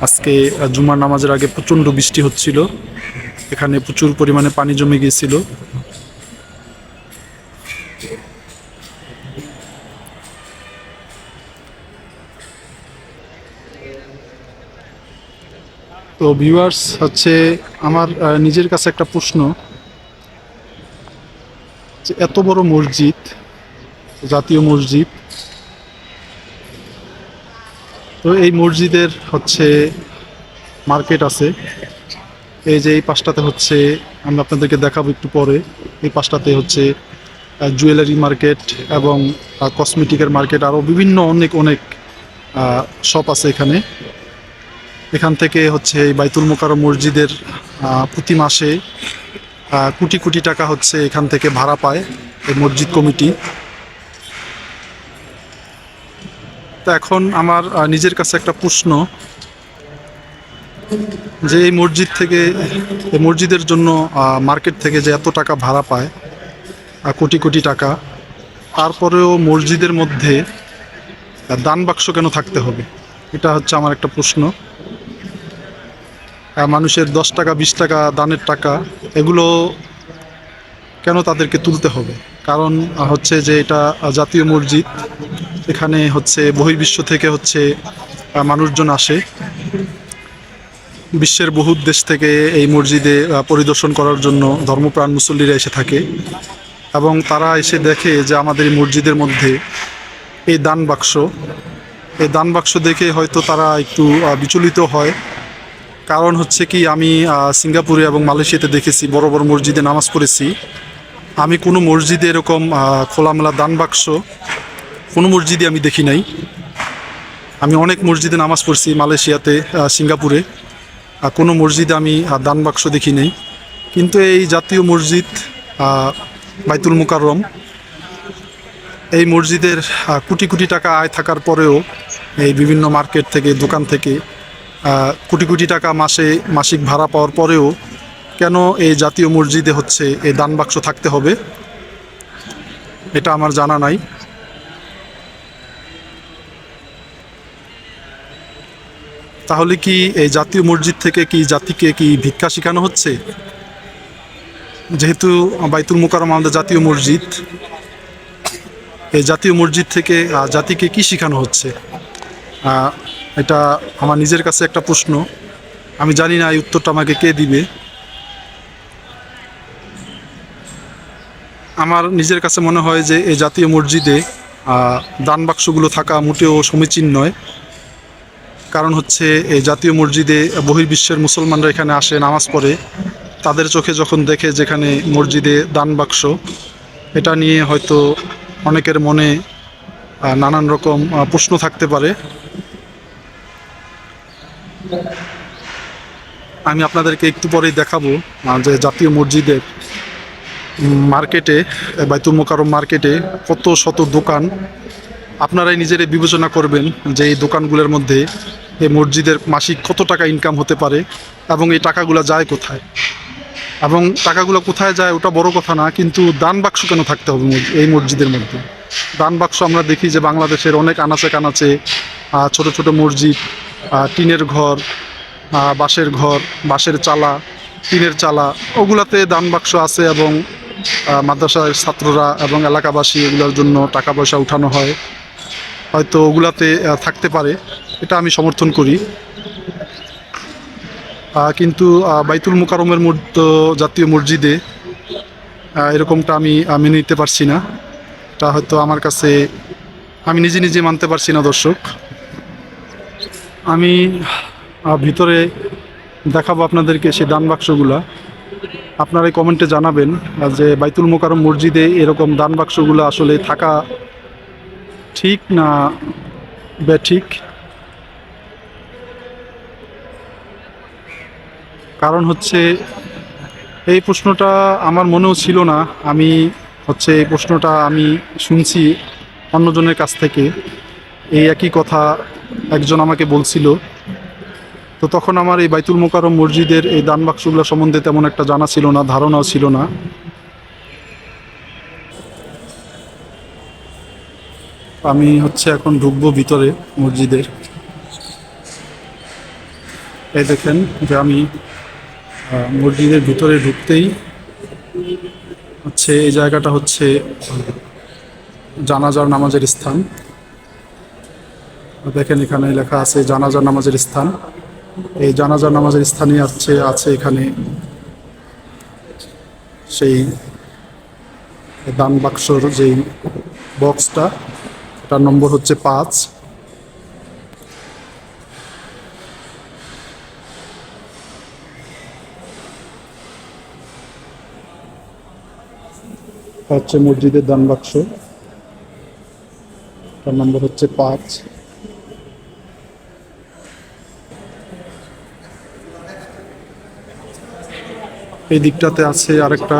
আজকে জুমার নামাজের আগে প্রচণ্ড বৃষ্টি হচ্ছিল। এখানে প্রচুর পরিমাণে পানি জমে গিয়েছিল। তো ভিউয়ার্স হচ্ছে আমার নিজের কাছে একটা প্রশ্ন, যে এত বড় মসজিদ, জাতীয় মসজিদ, তো এই মসজিদের হচ্ছে মার্কেট আছে। এই যে এই পাশটাতে হচ্ছে, আমি আপনাদেরকে দেখাবো একটু পরে, এই পাশটাতে হচ্ছে জুয়েলারি মার্কেট এবং কসমেটিকের মার্কেট, আরও বিভিন্ন অনেক অনেক শপ আছে এখানে। এখান থেকে হচ্ছে এই বাইতুল মোকাররম মসজিদের প্রতি মাসে কোটি কোটি টাকা হচ্ছে এখান থেকে ভাড়া পায় এই মসজিদ কমিটি। তো এখন আমার নিজের কাছে একটা প্রশ্ন, যে এই মসজিদ থেকে, এই মসজিদের জন্য মার্কেট থেকে যে এত টাকা ভাড়া পায়, কোটি কোটি টাকা, তারপরেও মসজিদের মধ্যে দান বাক্স কেন থাকতে হবে? এটা হচ্ছে আমার একটা প্রশ্ন। মানুষের 10 টাকা 20 টাকা দানের টাকা, এগুলো কেন তাদেরকে তুলতে হবে? কারণ হচ্ছে যে এটা জাতীয় মসজিদ, এখানে হচ্ছে বহির্বিশ্ব থেকে হচ্ছে মানুষজন আসে, বিশ্বের বহু দেশ থেকে এই মসজিদে পরিদর্শন করার জন্য ধর্মপ্রাণ মুসল্লিরা এসে থাকে, এবং তারা এসে দেখে যে আমাদের এই মসজিদের মধ্যে এই দান বাক্স, এই দান বাক্স দেখে হয়তো তারা একটু বিচলিত হয়। কারণ হচ্ছে কি, আমি সিঙ্গাপুরে এবং মালয়েশিয়াতে দেখেছি, বড় বড় মসজিদে নামাজ পড়েছি, আমি কোনো মসজিদে এরকম খোলামেলা দান বাক্স কোনো মসজিদে আমি দেখি নাই। আমি অনেক মসজিদে নামাজ পড়ছি মালয়েশিয়াতে, সিঙ্গাপুরে, কোনো মসজিদে আমি দান বাক্স দেখি নাই। কিন্তু এই জাতীয় মসজিদ বাইতুল মোকাররম, এই মসজিদের কোটি কোটি টাকা আয় থাকার পরেও, এই বিভিন্ন মার্কেট থেকে, দোকান থেকে কোটি কোটি টাকা মাসিক ভাড়া পাওয়ার পরেও কেন এই জাতীয় মসজিদে হচ্ছে এই দান বাক্স থাকতে হবে, এটা আমার জানা নাই। তাহলে কি এই জাতীয় মসজিদ থেকে কি জাতিকে কি ভিক্ষা শেখানো হচ্ছে? যেহেতু বাইতুল মোকাররম আমাদের জাতীয় মসজিদ, এই জাতীয় মসজিদ থেকে জাতিকে কি শেখানো হচ্ছে? এটা আমার নিজের কাছে একটা প্রশ্ন। আমি জানি না এই উত্তরটা আমাকে কে দিবে। আমার নিজের কাছে মনে হয় যে এই জাতীয় মসজিদে দান বাক্সগুলো থাকা মোটেও সমীচীন নয়। কারণ হচ্ছে এই জাতীয় মসজিদে বহির্বিশ্বের মুসলমানরা এখানে আসে, নামাজ পড়ে, তাদের চোখে যখন দেখে যেখানে মসজিদে দান বাক্স, এটা নিয়ে হয়তো অনেকের মনে নানান রকম প্রশ্ন থাকতে পারে। আমি আপনাদেরকে একটু পরেই দেখাবো যে জাতীয় মসজিদের মার্কেটে, বাইতুল মোকাররম মার্কেটে কত শত দোকান। আপনারাই নিজেরাই বিবেচনা করবেন যে এই দোকানগুলোর মধ্যে এই মসজিদের মাসিক কত টাকা ইনকাম হতে পারে, এবং এই টাকাগুলো যায় কোথায়, এবং টাকাগুলো কোথায় যায় ওটা বড় কথা না, কিন্তু দান বাক্স কেন থাকতে হবে এই মসজিদের মধ্যে? দান বাক্স আমরা দেখি যে বাংলাদেশের অনেক আনাচে কানাচে ছোট ছোট মসজিদ, টিনের ঘর, বাঁশের ঘর, বাঁশের চালা, টিনের চালা, ওগুলাতে দান বাক্স আছে, এবং মাদ্রাসার ছাত্ররা এবং এলাকাবাসী এগুলোর জন্য টাকা পয়সা উঠানো হয়, হয়তো ওগুলাতে থাকতে পারে, এটা আমি সমর্থন করি। কিন্তু বাইতুল মোকাররমের মতো জাতীয় মসজিদে এরকমটা আমি মেনে নিতে পারছি না। এটা হয়তো আমার কাছে, আমি নিজে নিজে মানতে পারছি না। দর্শক, আমি ভিতরে দেখাবো আপনাদেরকে সেই দান বাক্সগুলা। আপনারা কমেন্টে জানাবেন যে বাইতুল মোকাররম মসজিদে এরকম দান বাক্সগুলো আসলে থাকা ঠিক না বেঠিক। কারণ হচ্ছে এই প্রশ্নটা আমার মনেও ছিল না। আমি হচ্ছে এই প্রশ্নটা আমি শুনছি অন্যজনের কাছ থেকে, এই একই কথা একজন আমাকে বলছিল। তো তখন আমার এই বাইতুল মোকাররম মসজিদের এই দান বাক্সগুলো সম্বন্ধে তেমন একটা জানা ছিল না, ধারণাও ছিল না। আমি হচ্ছে এখন ঢুকবো ভিতরে মসজিদের। এই দেখেন যে আমি মসজিদের ভিতরে ঢুকতেই হচ্ছে এই জায়গাটা হচ্ছে জানাজার নামাজের স্থান। দেখেন এখানে লেখা আছে জানাজার নামাজের স্থান। এই জানাজার নামাজের স্থানে আছে এখানে সেই দান বাক্সর যেই বক্সটা, এটার নম্বর হচ্ছে 5। হচ্ছে মসজিদের দান বাক্স, তার নম্বর হচ্ছে 5। এই দিকটাতে আছে আরেকটা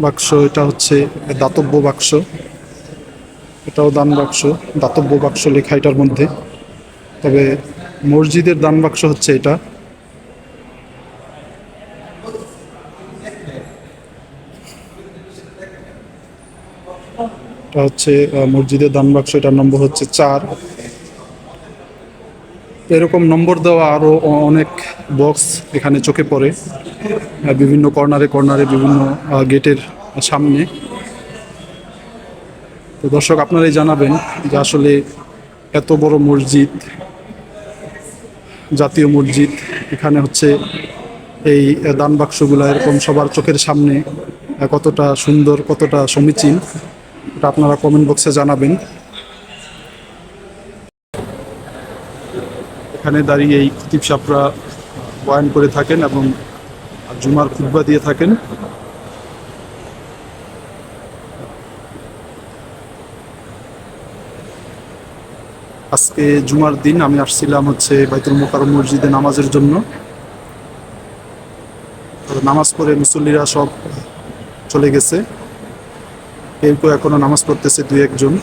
বাক্স, এটা হচ্ছে দাতব্য বাক্স, এটাও দান বাক্স, দাতব্য বাক্স লেখা এটার মধ্যে। তবে মসজিদের দান বাক্স হচ্ছে এটা। এটা হচ্ছে মসজিদের দান বাক্স, এটার নম্বর হচ্ছে 4। এরকম নম্বর দেওয়া আরও অনেক বক্স এখানে চোখে পড়ে, বিভিন্ন কর্নারে কর্নারে, বিভিন্ন গেটের সামনে। তো দর্শক, আপনারাই জানাবেন যে আসলে এত বড় মসজিদ, জাতীয় মসজিদ, এখানে হচ্ছে এই দান বাক্সগুলো এরকম সবার চোখের সামনে কতটা সুন্দর, কতটা সমীচীন, এটা আপনারা কমেন্ট বক্সে জানাবেন। এখানে দাঁড়িয়ে এই খতিব সাহেবরা বয়ান করে থাকেন এবং জুমার খুতবা দিয়ে থাকেন। আজকে জুমার দিন আমি আসছিলাম হচ্ছে বাইতুল মোকাররম মসজিদে নামাজের জন্য। নামাজ পড়ে মুসল্লিরা সব চলে গেছে, কেউ কেউ এখনো নামাজ পড়তেছে 2-1 জন।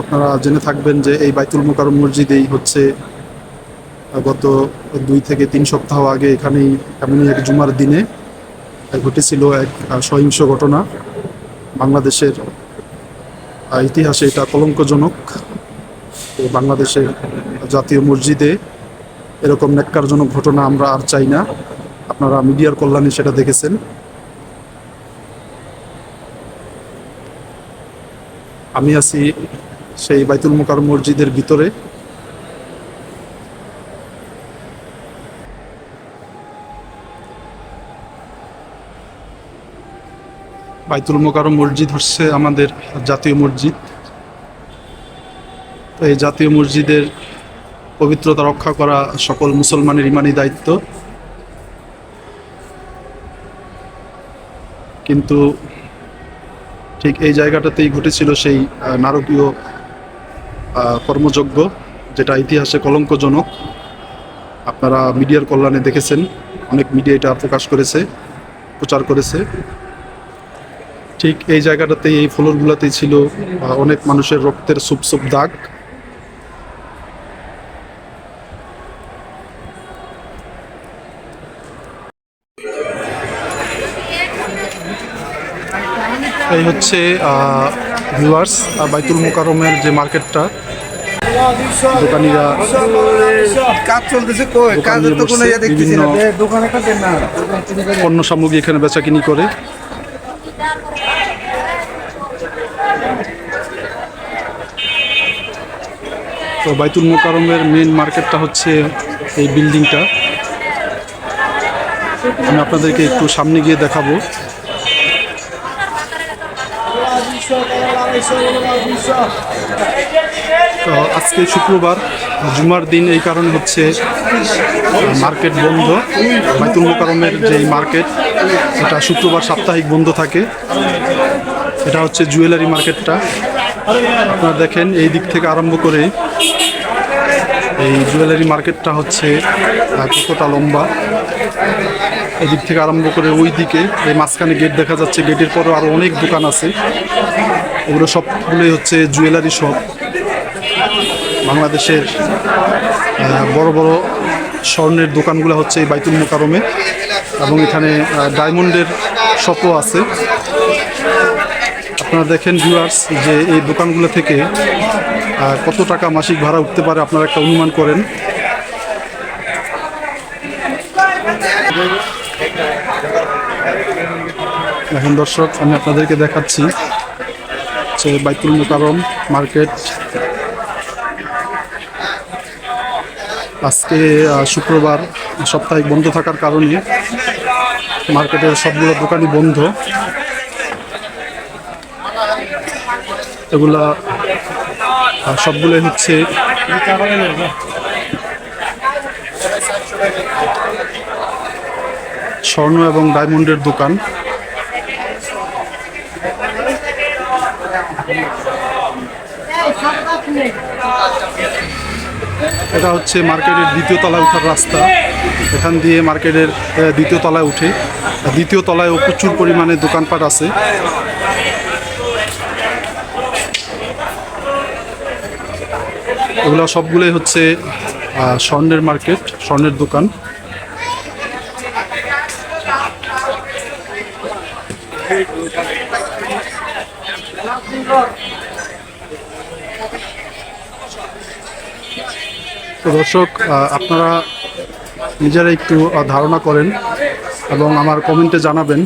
আপনারা জেনে থাকবেন যে এই বাইতুল মোকাররম মসজিদেই হচ্ছে গত 2 থেকে 3 সপ্তাহ আগে এখানেই এমনই এক জুমার দিনে ঘটেছিল এক সহিংস ঘটনা। বাংলাদেশের ইতিহাসে এটা কলঙ্কজনক। বাংলাদেশের জাতীয় মসজিদে এরকম ন্যাক্কারজনক ঘটনা আমরা আর চাই না। আপনারা মিডিয়ার কল্যাণে সেটা দেখেছেন। আমি আছি সেই বাইতুল মোকাররম মসজিদের ভিতরে। বাইতুল মোকাররম মসজিদ হচ্ছে আমাদের জাতীয় মসজিদ। তো এই জাতীয় মসজিদের পবিত্রতা রক্ষা করা সকল মুসলমানের ইমানি দায়িত্ব। কিন্তু ঠিক এই জায়গাটাতেই ঘটেছিল সেই নারকীয় কর্মযজ্ঞ, যেটা ইতিহাসে কলঙ্কজনক। আপনারা মিডিয়ার কল্যাণে দেখেছেন, অনেক মিডিয়া এটা প্রকাশ করেছে, প্রচার করেছে। ঠিক এই জায়গাটাতেই, এই ফ্লোরগুলোতেই ছিল অনেক মানুষের রক্তের সুপ দাগ। এই হচ্ছে ভিউয়ার্স বাইতুল মোকাররমের যে মার্কেটটা, দোকানিরা কাজ চলতেছে, কই কাজের তো কোনো ইয়া দেখতেছি না, দোকানে কাটেন না, পণ্য সামগ্রী এখানে বেচাকিনি করে। তো বাইতুল মোকাররমের মেন মার্কেটটা হচ্ছে এই বিল্ডিংটা। আমি আপনাদেরকে একটু সামনে গিয়ে দেখাবো। তো আজকে শুক্রবার, জুমার দিন, এই কারণে হচ্ছে মার্কেট বন্ধ। বাইতুল মোকাররমের যেই মার্কেট, এটা শুক্রবার সাপ্তাহিক বন্ধ থাকে। এটা হচ্ছে জুয়েলারি মার্কেটটা। আপনারা দেখেন এই দিক থেকে আরম্ভ করে এই জুয়েলারি মার্কেটটা হচ্ছে কতটা লম্বা। এদিক থেকে আরম্ভ করে ওই দিকে এই মাঝখানে গেট দেখা যাচ্ছে, গেটের পরেও আরও অনেক দোকান আছে। এগুলো সবগুলোই হচ্ছে জুয়েলারি শপ। বাংলাদেশের বড় বড় স্বর্ণের দোকানগুলো হচ্ছে এই বাইতুল মোকাররমে। এবং এখানে ডায়মন্ডের শপও আছে। আপনারা দেখেন ভিউয়ার্স যে এই দোকানগুলো থেকে কত টাকা মাসিক ভাড়া উঠতে পারে, আপনারা একটা অনুমান করেন। এখন দর্শক আমি আপনাদেরকে দেখাচ্ছি যে বাইতুল মোকাররম মার্কেট। আজকে শুক্রবার, সাপ্তাহিক বন্ধ থাকার কারণে মার্কেটের সবগুলো দোকানই বন্ধ। এগুলা সবগুলোই হচ্ছে স্বর্ণ এবং ডায়মন্ডের দোকান। এটা হচ্ছে মার্কেটের দ্বিতীয় তলায় ওঠার রাস্তা। এখান দিয়ে মার্কেটের দ্বিতীয় তলায় উঠে, দ্বিতীয় তলায়ও প্রচুর পরিমাণে দোকানপাট আছে। এগুলো সবগুলোই হচ্ছে স্বর্ণের মার্কেট, স্বর্ণের দোকান। তো দর্শক, আপনারা নিজেরা একটু ধারণা করেন এবং আমার কমেন্টে জানাবেন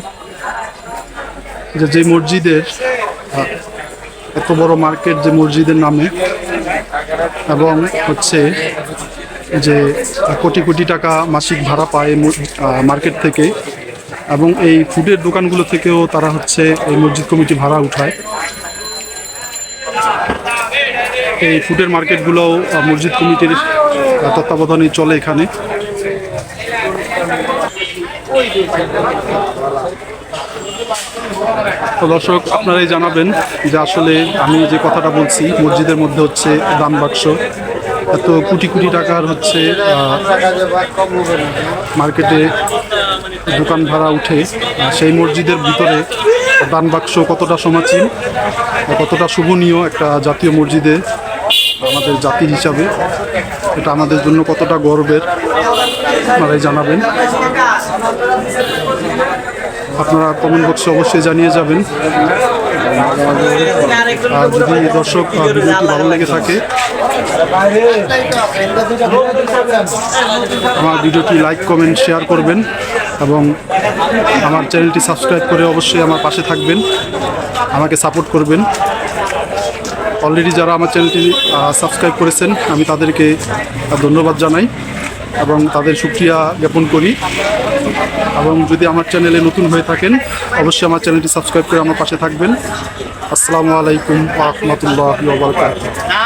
যে মসজিদের এত বড় মার্কেট, যে মসজিদের নামে, এবং হচ্ছে যে কোটি কোটি টাকা মাসিক ভাড়া পায় মার্কেট থেকে, এবং এই ফুডের দোকানগুলো থেকেও তারা হচ্ছে এই মসজিদ কমিটি ভাড়া উঠায়। এই ফুডের মার্কেটগুলোও মসজিদ কমিটির তত্ত্বাবধানে চলে এখানে। তো দর্শক, আপনারাই জানাবেন যে আসলে আমি যে কথাটা বলছি, মসজিদের মধ্যে হচ্ছে দান বাক্স, এত কোটি কোটি টাকার হচ্ছে মার্কেটে দোকান ভাড়া উঠে, সেই মসজিদের ভিতরে দান বাক্স কতটা সমাচীন, কতটা শোভনীয় একটা জাতীয় মসজিদে আমাদের জাতি হিসাবে, এটা আমাদের জন্য কতটা গর্বের আপনারাই জানাবেন। আপনারা কমেন্ট বক্সে অবশ্যই জানিয়ে যাবেন। আর যদি দর্শক ভিডিওটি ভালো লেগে থাকে, আমার ভিডিওটি লাইক, কমেন্ট, শেয়ার করবেন এবং আমার চ্যানেলটি সাবস্ক্রাইব করে অবশ্যই আমার পাশে থাকবেন, আমাকে সাপোর্ট করবেন। অলরেডি যারা আমার চ্যানেলটি সাবস্ক্রাইব করেছেন, আমি তাদেরকে ধন্যবাদ জানাই এবং তাদের শুকরিয়া জ্ঞাপন করি। এবং যদি আমার চ্যানেলে নতুন হয়ে থাকেন, অবশ্যই আমার চ্যানেলটি সাবস্ক্রাইব করে আমার পাশে থাকবেন। আসসালামু আলাইকুম ওয়া রাহমাতুল্লাহি ওয়া বারাকাতুহু।